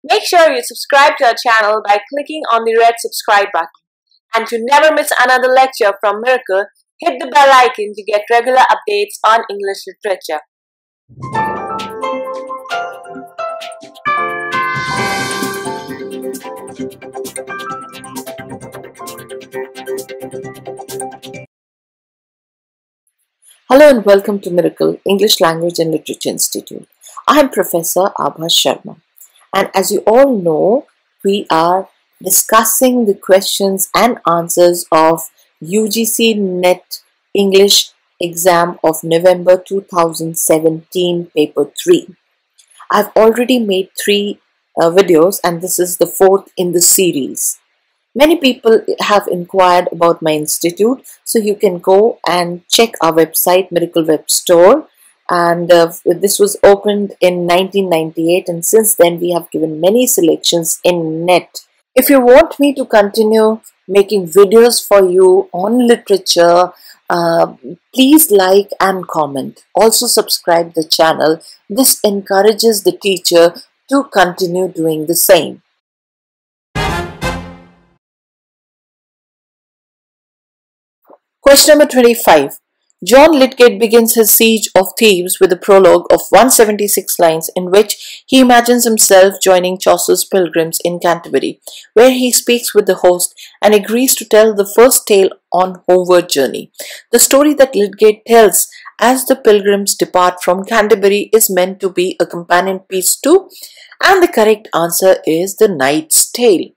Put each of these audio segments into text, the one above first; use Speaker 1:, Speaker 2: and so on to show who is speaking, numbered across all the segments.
Speaker 1: Make sure you subscribe to our channel by clicking on the red subscribe button. And to never miss another lecture from Miracle, hit the bell icon to get regular updates on English literature. Hello and welcome to Miracle, English Language and Literature Institute. I am Professor Abha Sharma. And as you all know, we are discussing the questions and answers of UGC-NET English exam of November 2017, paper 3. I've already made 3 videos and this is the 4th in the series. Many people have inquired about my institute, so you can go and check our website, Miracle Web Store. And this was opened in 1998, and since then we have given many selections in NET. If you want me to continue making videos for you on literature, please like and comment. Also subscribe the channel. This encourages the teacher to continue doing the same. Question number 25. John Lydgate begins his siege of Thebes with a prologue of 176 lines in which he imagines himself joining Chaucer's pilgrims in Canterbury, where he speaks with the host and agrees to tell the first tale on homeward journey. The story that Lydgate tells as the pilgrims depart from Canterbury is meant to be a companion piece to, and the correct answer is The Knight's Tale.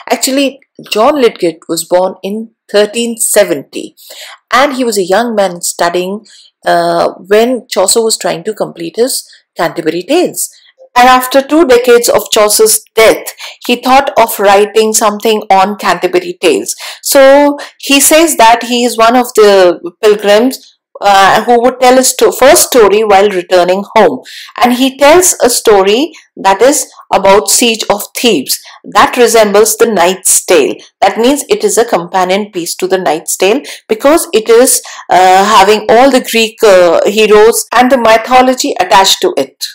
Speaker 1: Actually, John Lydgate was born in 1370 and he was a young man studying when Chaucer was trying to complete his Canterbury Tales. And after 2 decades of Chaucer's death, he thought of writing something on Canterbury Tales. So he says that he is one of the pilgrims who would tell his first story while returning home. And he tells a story that is about Siege of Thebes that resembles The Knight's Tale. That means it is a companion piece to The Knight's Tale because it is having all the Greek heroes and the mythology attached to it.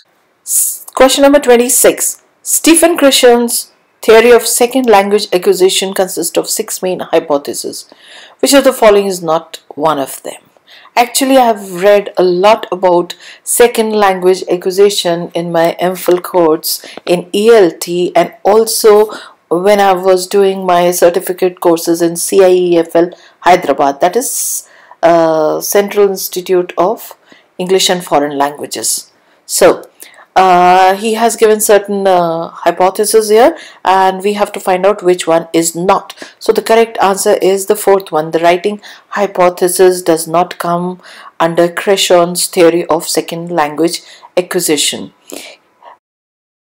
Speaker 1: Question number 26. Stephen Krashen's theory of second language acquisition consists of 6 main hypotheses. Which of the following is not one of them? Actually, I have read a lot about second language acquisition in my MPhil course in ELT and also when I was doing my certificate courses in CIEFL Hyderabad, that is Central Institute of English and Foreign Languages. So, he has given certain hypotheses here and we have to find out which one is not. So the correct answer is the 4th one. The writing hypothesis does not come under Krashen's theory of second language acquisition.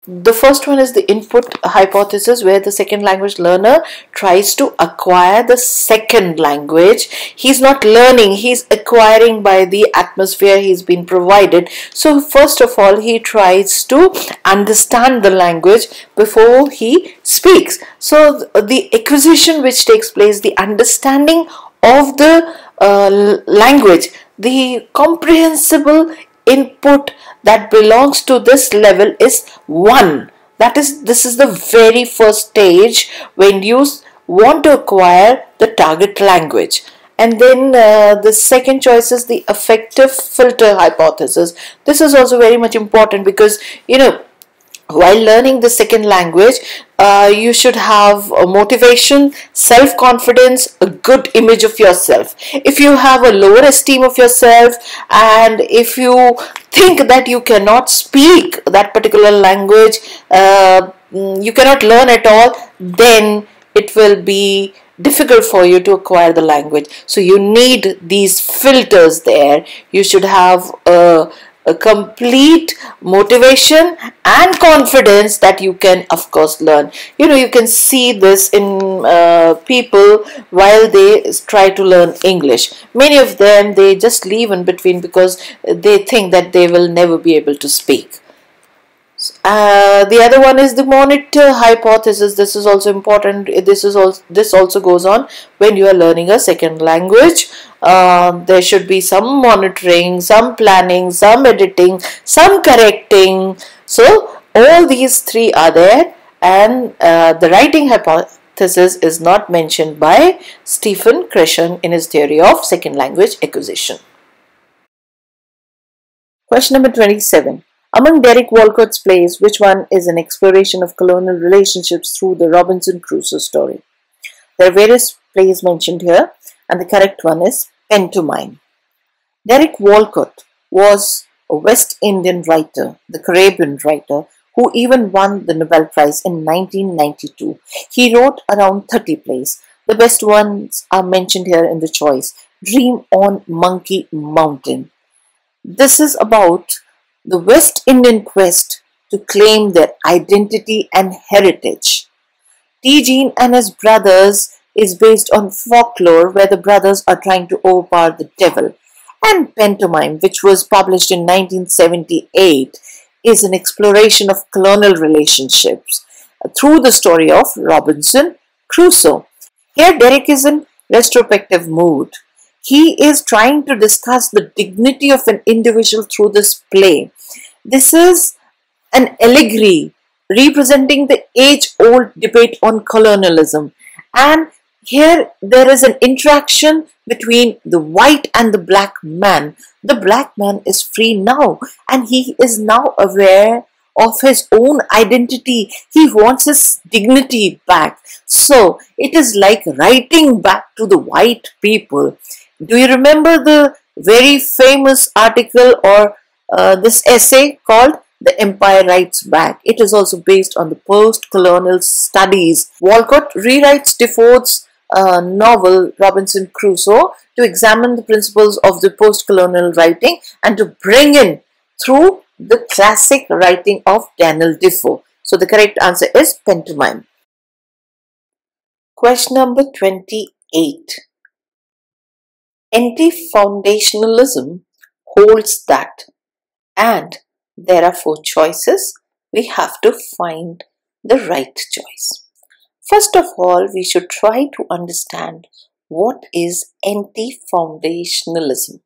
Speaker 1: The first one is the input hypothesis, where the second language learner tries to acquire the second language. He's not learning, he's acquiring by the atmosphere he's been provided. So first of all, he tries to understand the language before he speaks. So the acquisition which takes place, the understanding of the language, the comprehensible input that belongs to this level is 1. This is the very first stage when you want to acquire the target language. And then the second choice is the affective filter hypothesis. This is also very much important because, while learning the second language, you should have a motivation, self-confidence, a good image of yourself. If you have a lower esteem of yourself and if you think that you cannot speak that particular language, you cannot learn at all, then it will be difficult for you to acquire the language. So you need these filters there. You should have a complete motivation and confidence that you can of course learn. You can see this in people while they try to learn English. Many of them, they just leave in between because they think that they will never be able to speak. The other one is the monitor hypothesis. This is also important. This also goes on when you are learning a second language. There should be some monitoring, some planning, some editing, some correcting. So all these 3 are there, And the writing hypothesis is not mentioned by Stephen Krashen in his theory of second language acquisition. Question number 27. Among Derek Walcott's plays, which one is an exploration of colonial relationships through the Robinson Crusoe story? There are various plays mentioned here, and the correct one is Pantomime. Derek Walcott was a West Indian writer, the Caribbean writer, who even won the Nobel Prize in 1992. He wrote around 30 plays. The best ones are mentioned here in the choice. Dream on Monkey Mountain. This is about the West Indian quest to claim their identity and heritage. T. Jean and his brothers is based on folklore where the brothers are trying to overpower the devil. And Pantomime, which was published in 1978, is an exploration of colonial relationships through the story of Robinson Crusoe. Here Derek is in retrospective mood. He is trying to discuss the dignity of an individual through this play. This is an allegory representing the age-old debate on colonialism. And here there is an interaction between the white and the black man. The black man is free now and he is now aware of his own identity. He wants his dignity back. So it is like writing back to the white people. Do you remember the very famous article or this essay called The Empire Writes Back? It is also based on the post-colonial studies. Walcott rewrites Defoe's novel Robinson Crusoe to examine the principles of the post-colonial writing and to bring in through the classic writing of Daniel Defoe. So the correct answer is Pantomime. Question number 28. Antifoundationalism holds that, and there are 4 choices. We have to find the right choice. First of all, we should try to understand what is anti-foundationalism.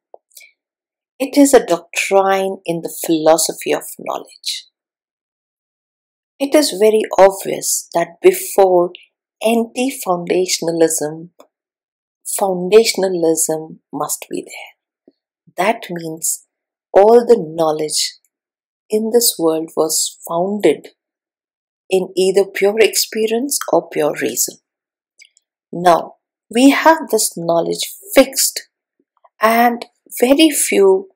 Speaker 1: It is a doctrine in the philosophy of knowledge. It is very obvious that before anti-foundationalism, foundationalism must be there. That means all the knowledge in this world was founded in either pure experience or pure reason. Now, we have this knowledge fixed and very few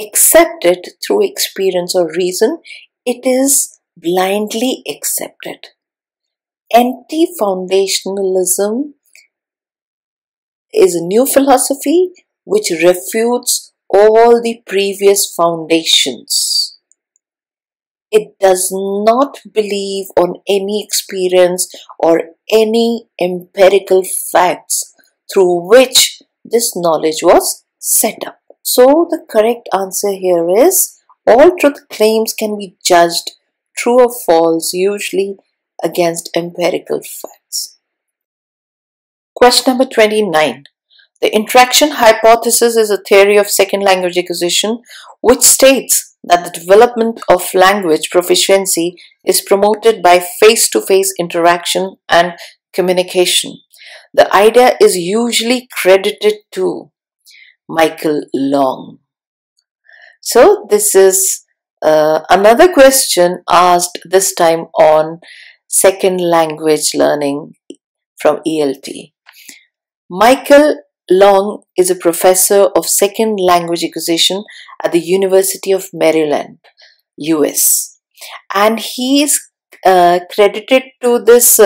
Speaker 1: accept it through experience or reason. It is blindly accepted. Anti-foundationalism is a new philosophy which refutes all the previous foundations. It does not believe on any experience or any empirical facts through which this knowledge was set up. So the correct answer here is all truth claims can be judged true or false, usually against empirical facts. Question number 29. The interaction hypothesis is a theory of second language acquisition which states that the development of language proficiency is promoted by face-to-face interaction and communication. The idea is usually credited to Michael Long. So this is another question asked this time on second language learning from ELT. Michael Long is a professor of second language acquisition at the University of Maryland, US. And he is credited to this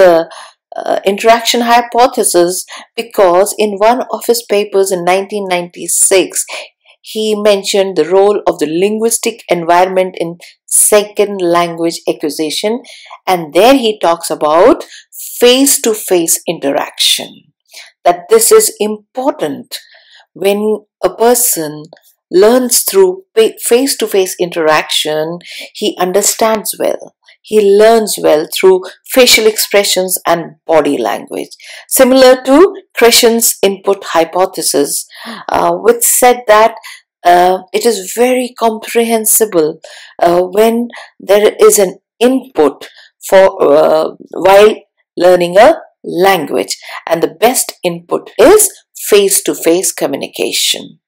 Speaker 1: interaction hypothesis because in one of his papers in 1996, he mentioned the role of the linguistic environment in second language acquisition, and there he talks about face-to-face interaction. That this is important when a person learns through face-to-face interaction. He understands well. He learns well through facial expressions and body language. Similar to Krashen's input hypothesis, which said that it is very comprehensible when there is an input while learning a language, and the best input is face-to-face communication.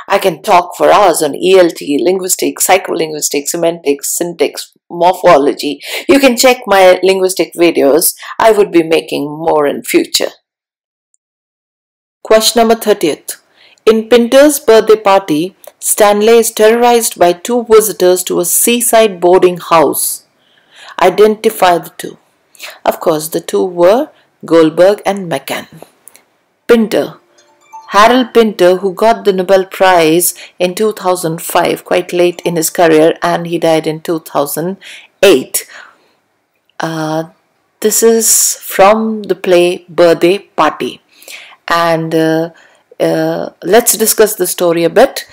Speaker 1: I can talk for hours on ELT, linguistics, psycholinguistics, semantics, syntax, morphology. You can check my linguistic videos. I would be making more in future. Question number 30th. In Pinter's birthday party, Stanley is terrorized by two visitors to a seaside boarding house. Identify the two. Of course, the two were Goldberg and McCann. Pinter. Harold Pinter, who got the Nobel Prize in 2005, quite late in his career, and he died in 2008. This is from the play Birthday Party. And let's discuss the story a bit.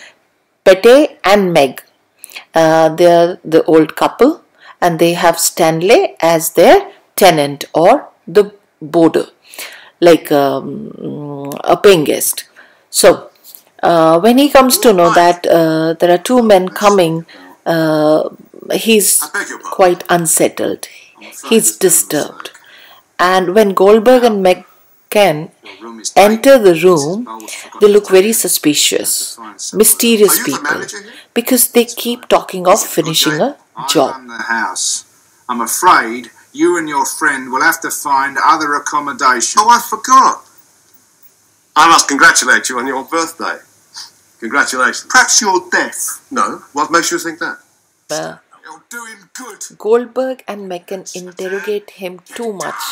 Speaker 1: Pete and Meg, they're the old couple, and they have Stanley as their tenant or the boarder, like a paying guest. So when he comes to know that there are two men coming, he's quite unsettled. He's disturbed. And when Goldberg and McCann enter the room, they look very suspicious, mysterious people, because they keep talking of finishing a job.
Speaker 2: I'm afraid you and your friend will have to find other accommodation. Oh, I forgot. I must congratulate you on your birthday. Congratulations. Perhaps you're deaf. No. What makes you think that? You're doing good.
Speaker 1: Goldberg and McCann interrogate him too much.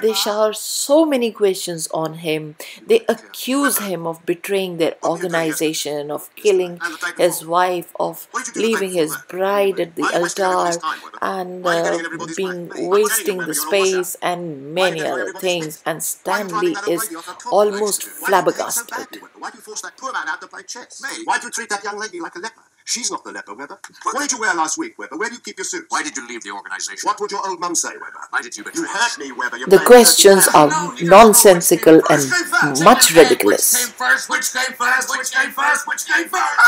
Speaker 1: They shower so many questions on him. They accuse him of betraying their organization, of killing his wife, of leaving his bride at the altar, and wasting the space, and many other things. And Stanley is almost flabbergasted.
Speaker 2: Why do you force that poor man out to play chess? Me? Why do you treat that young lady like a leper? She's not the leper, Webber. What did you wear last week, Webber? Where do you keep your suits? Why did you leave the organization? What would your old mum say, Webber? Why did you betray? You hurt me, Webber.
Speaker 1: The questions are nonsensical and much ridiculous.
Speaker 2: Which came first? Which came first? Which came first? Which came first?